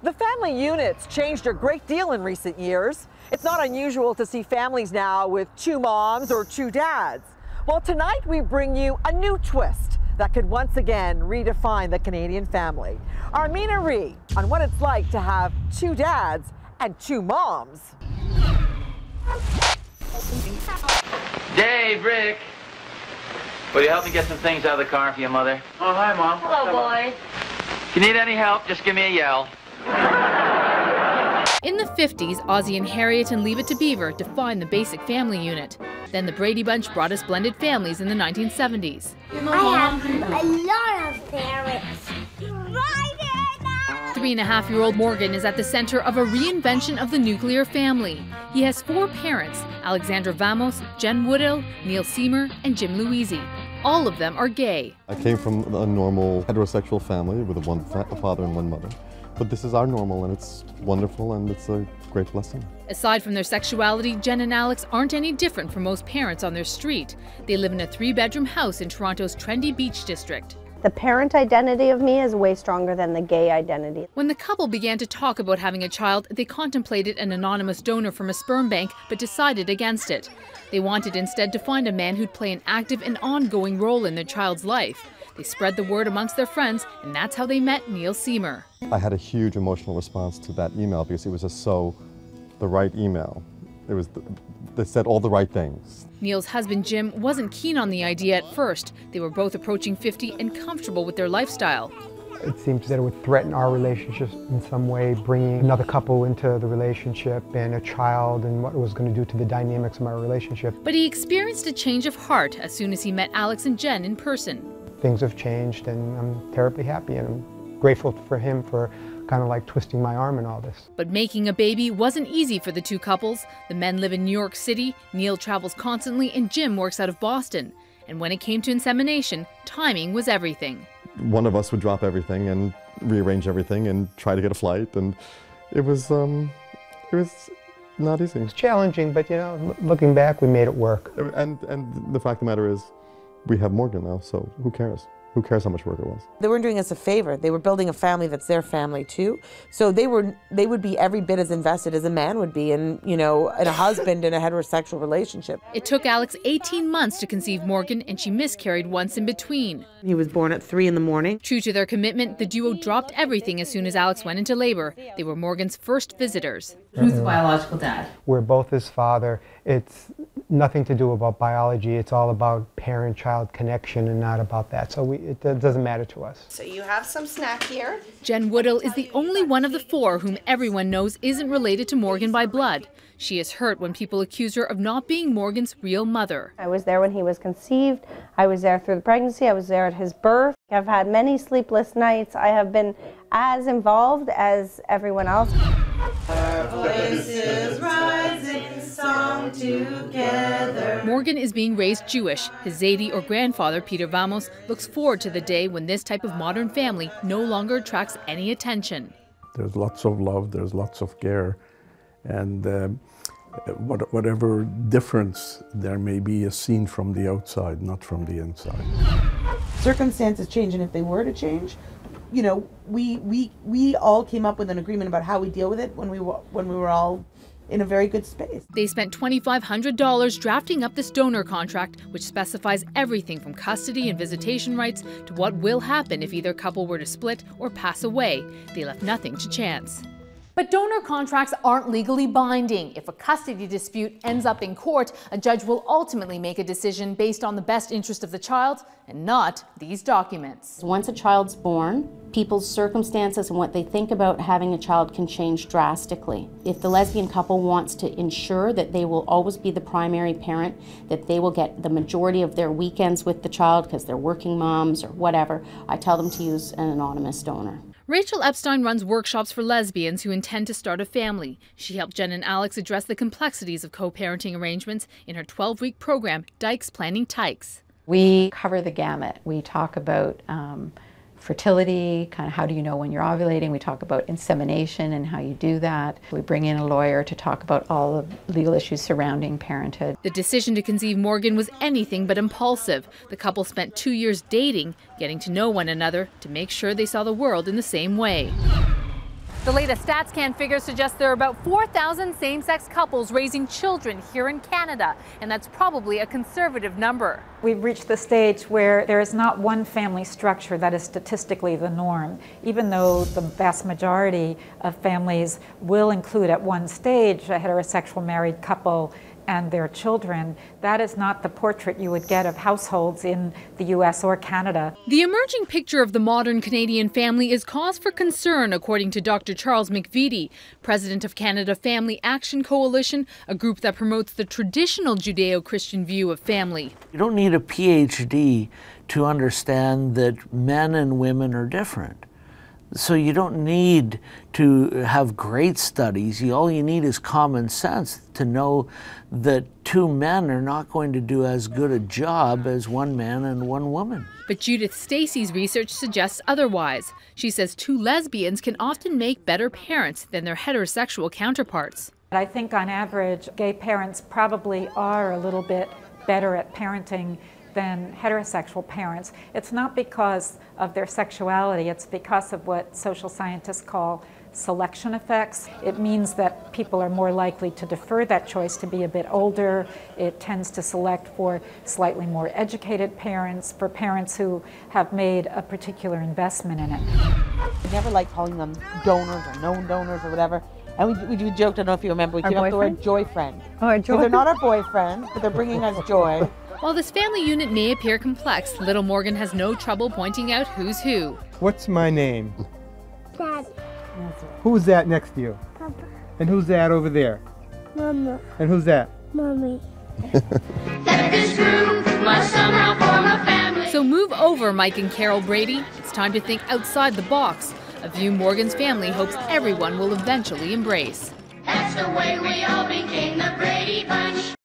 The family unit's changed a great deal in recent years. It's not unusual to see families now with 2 moms or 2 dads. Well, tonight we bring you a new twist that could once again redefine the Canadian family. Our Minna Rhee on what it's like to have 2 dads and 2 moms. Dave, Rick, will you help me get some things out of the car for your mother? Oh, hi, Mom. Hello, boy. If you need any help, just give me a yell. In the 50s, Ozzie and Harriet and Leave It to Beaver defined the basic family unit. Then the Brady Bunch brought us blended families in the 1970s. I have a lot of parents. 3.5-year-old Morgan is at the center of a reinvention of the nuclear family. He has 4 parents: Alexandra Vamos, Jen Woodill, Neil Seymour, and Jim Louisi. All of them are gay. I came from a normal heterosexual family with one father and 1 mother. But this is our normal, and it's wonderful, and it's a great blessing. Aside from their sexuality, Jen and Alex aren't any different from most parents on their street. They live in a 3-bedroom house in Toronto's trendy Beach District. The parent identity of me is way stronger than the gay identity. When the couple began to talk about having a child, they contemplated an anonymous donor from a sperm bank, but decided against it. They wanted instead to find a man who'd play an active and ongoing role in their child's life. They spread the word amongst their friends, and that's how they met Neil Seymour. I had a huge emotional response to that email because it was just so the right email. It was they said all the right things. Neil's husband Jim wasn't keen on the idea at first. They were both approaching 50 and comfortable with their lifestyle. It seems that it would threaten our relationship in some way, bringing another couple into the relationship and a child and what it was going to do to the dynamics of our relationship. But he experienced a change of heart as soon as he met Alex and Jen in person. Things have changed, and I'm terribly happy, and I'm grateful for him for kind of like twisting my arm in all this. But making a baby wasn't easy for the 2 couples. The men live in New York City, Neil travels constantly, and Jim works out of Boston. And when it came to insemination, timing was everything. One of us would drop everything and rearrange everything and try to get a flight, and it was not easy. It's challenging, but you know, looking back, we made it work. And the fact of the matter is, we have Morgan now, so who cares? Who cares how much work it was? They weren't doing us a favor. They were building a family that's their family too. So they would be every bit as invested as a man would be in, you know, in a husband in a heterosexual relationship. It took Alex 18 months to conceive Morgan, and she miscarried once in between. He was born at 3 in the morning. True to their commitment, the duo dropped everything as soon as Alex went into labor. They were Morgan's first visitors. Who's the biological dad? We're both his father. It's nothing to do about biology. It's all about parent-child connection and not about that. So it doesn't matter to us. So you have some snack here. Jen Woodill is the only one of the 4 whom everyone knows isn't related to Morgan by blood. She is hurt when people accuse her of not being Morgan's real mother. I was there when he was conceived. I was there through the pregnancy. I was there at his birth. I've had many sleepless nights. I have been as involved as everyone else. Our voices rising, song together. Morgan is being raised Jewish. His Zaidi, or grandfather, Peter Vamos, looks forward to the day when this type of modern family no longer attracts any attention. There's lots of love, there's lots of care, and whatever difference there may be is seen from the outside, not from the inside. Circumstances change, and if they were to change, you know, we all came up with an agreement about how we deal with it when we were all in a very good space. They spent $2,500 drafting up this donor contract, which specifies everything from custody and visitation rights to what will happen if either couple were to split or pass away. They left nothing to chance. But donor contracts aren't legally binding. If a custody dispute ends up in court, a judge will ultimately make a decision based on the best interest of the child and not these documents. Once a child's born, people's circumstances and what they think about having a child can change drastically. If the lesbian couple wants to ensure that they will always be the primary parent, that they will get the majority of their weekends with the child because they're working moms or whatever, I tell them to use an anonymous donor. Rachel Epstein runs workshops for lesbians who intend to start a family. She helped Jen and Alex address the complexities of co-parenting arrangements in her 12-week program, Dykes Planning Tykes. We cover the gamut. We talk about fertility, kind of how do you know when you're ovulating. We talk about insemination and how you do that. We bring in a lawyer to talk about all the legal issues surrounding parenthood. The decision to conceive Morgan was anything but impulsive. The couple spent 2 years dating, getting to know one another to make sure they saw the world in the same way. The latest StatsCan figures suggest there are about 4,000 same-sex couples raising children here in Canada, and that's probably a conservative number. We've reached the stage where there is not one family structure that is statistically the norm. Even though the vast majority of families will include at one stage a heterosexual married couple and their children, that is not the portrait you would get of households in the US or Canada. The emerging picture of the modern Canadian family is cause for concern, according to Dr. Charles McVitie, president of Canada Family Action Coalition, a group that promotes the traditional Judeo-Christian view of family. You don't need a PhD to understand that men and women are different. So you don't need to have great studies. All you need is common sense to know that two men are not going to do as good a job as one man and one woman. But Judith Stacey's research suggests otherwise. She says two lesbians can often make better parents than their heterosexual counterparts. I think on average, gay parents probably are a little bit better at parenting than heterosexual parents. It's not because of their sexuality, it's because of what social scientists call selection effects. It means that people are more likely to defer that choice to be a bit older. It tends to select for slightly more educated parents, for parents who have made a particular investment in it. I never liked calling them donors or known donors or whatever. And we joked, I don't know if you remember, we came up with the word joy friend. Oh, a joy. So they're not our boyfriend, but they're bringing us joy. While this family unit may appear complex, little Morgan has no trouble pointing out who's who. What's my name? Dad. Who's that next to you? Papa. And who's that over there? Mama. And who's that? Mommy. So move over, Mike and Carol Brady. It's time to think outside the box, a view Morgan's family hopes everyone will eventually embrace. That's the way we all